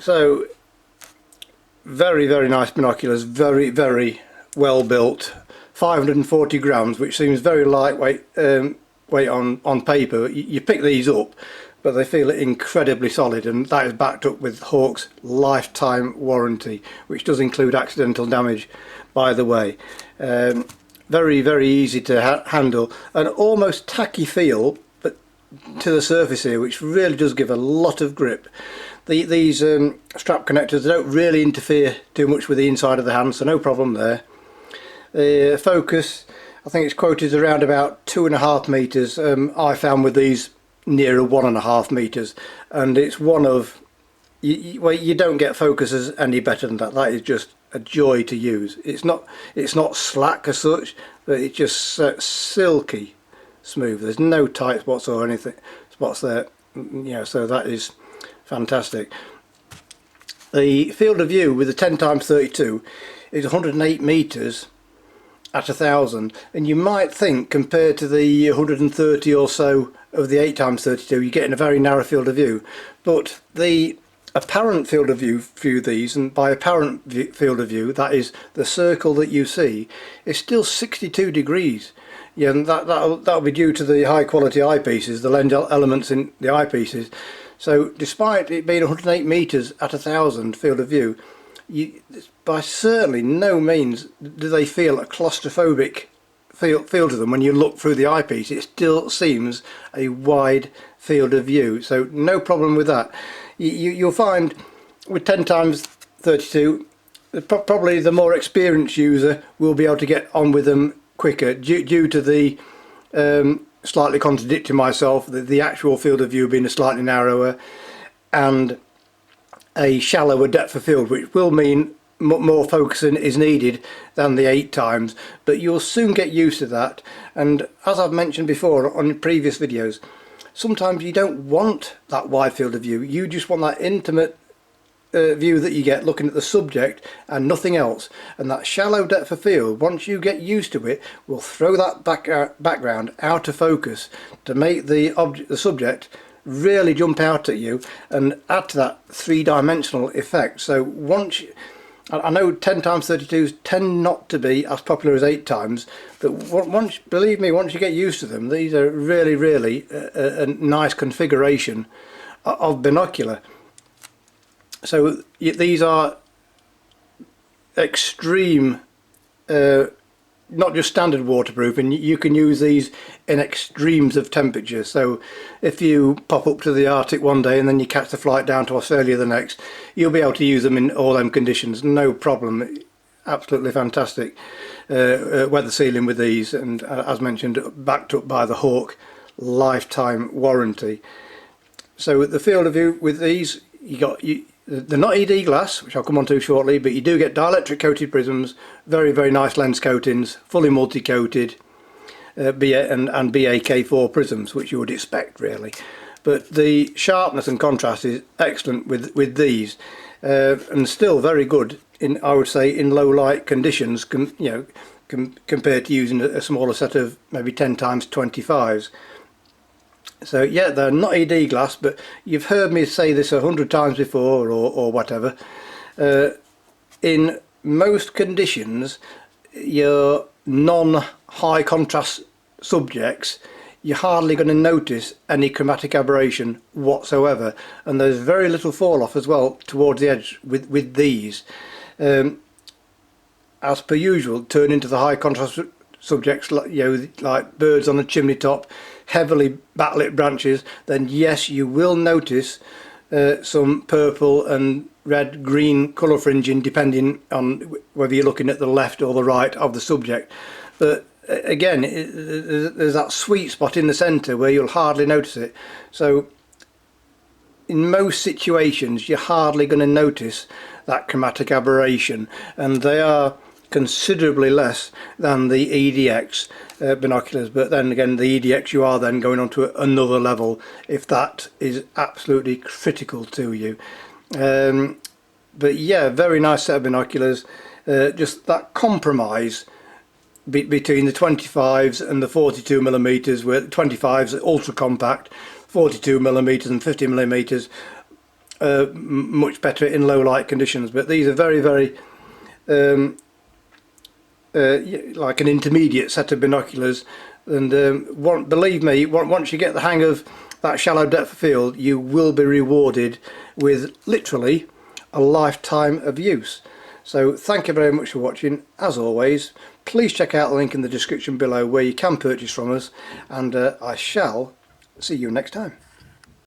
So very nice binoculars, very well built, 540 grams, which seems very lightweight weight on paper. You pick these up, but they feel incredibly solid, and that is backed up with Hawke's lifetime warranty, which does include accidental damage, by the way. Very easy to handle, and almost tacky feel but to the surface here, which really does give a lot of grip. These strap connectors, they don't really interfere too much with the inside of the hand, so no problem there. The focus, I think it's quoted around about 2.5 meters. I found with these nearer 1.5 meters, and it's one of well, you don't get focuses any better than that. That is just a joy to use. It's not slack as such, but it's just silky smooth. There's no tight spots or anything spots there, so that is fantastic. The field of view with the 10x32 is 108 meters at 1000, and you might think compared to the 130 or so of the 8x32 you're getting a very narrow field of view, but the apparent field of view through these, and by apparent field of view that is the circle that you see, is still 62 degrees. Yeah, and that'll be due to the high quality eyepieces, the lens elements in the eyepieces. So despite it being 108 meters at 1000 field of view, by certainly no means do they feel a claustrophobic feel to them. When you look through the eyepiece, it still seems a wide field of view, so no problem with that. You'll find with 10x32 probably the more experienced user will be able to get on with them quicker due to the slightly contradicting myself, the actual field of view being slightly narrower and a shallower depth of field, which will mean more focusing is needed than the 8x, but you'll soon get used to that. And as I've mentioned before on previous videos, sometimes you don't want that wide field of view, you just want that intimate view that you get looking at the subject and nothing else. And that shallow depth of field, once you get used to it, will throw that background out of focus to make the subject really jump out at you and add to that three-dimensional effect. So once I know 10x32s tend not to be as popular as 8x, but believe me, once you get used to them, these are really a nice configuration of binocular. So these are extreme, not just standard waterproof, and you can use these in extremes of temperature. So if you pop up to the Arctic one day and then you catch the flight down to Australia the next, you'll be able to use them in all them conditions, no problem. Absolutely fantastic weather sealing with these, and as mentioned, backed up by the Hawke lifetime warranty. So the field of view with these, they're not ED glass, which I'll come on to shortly, but you do get dielectric coated prisms, very nice lens coatings, fully multi-coated, and BAK-4 prisms, which you would expect really. But the sharpness and contrast is excellent with these, and still very good in, I would say, in low light conditions, compared to using a smaller set of maybe 10x25s. So yeah, they're not ED glass, but you've heard me say this 100 times before or whatever. In most conditions, your non-high contrast subjects, you're hardly going to notice any chromatic aberration whatsoever, and there's very little fall off as well towards the edge with these. As per usual, turn into the high contrast subjects like birds on the chimney top, heavily backlit branches, then yes, you will notice some purple and red green colour fringing depending on whether you're looking at the left or the right of the subject. But again, there's that sweet spot in the centre where you'll hardly notice it. So in most situations you're hardly going to notice that chromatic aberration, and they are considerably less than the EDX binoculars. But then again, the EDX, you are then going on to another level if that is absolutely critical to you. But yeah, very nice set of binoculars. Just that compromise between the 25s and the 42mm, where 25s are ultra compact, 42mm and 50mm much better in low light conditions, but these are very, very like an intermediate set of binoculars, and believe me, once you get the hang of that shallow depth of field, you will be rewarded with literally a lifetime of use. So thank you very much for watching. As always, please check out the link in the description below where you can purchase from us, and I shall see you next time.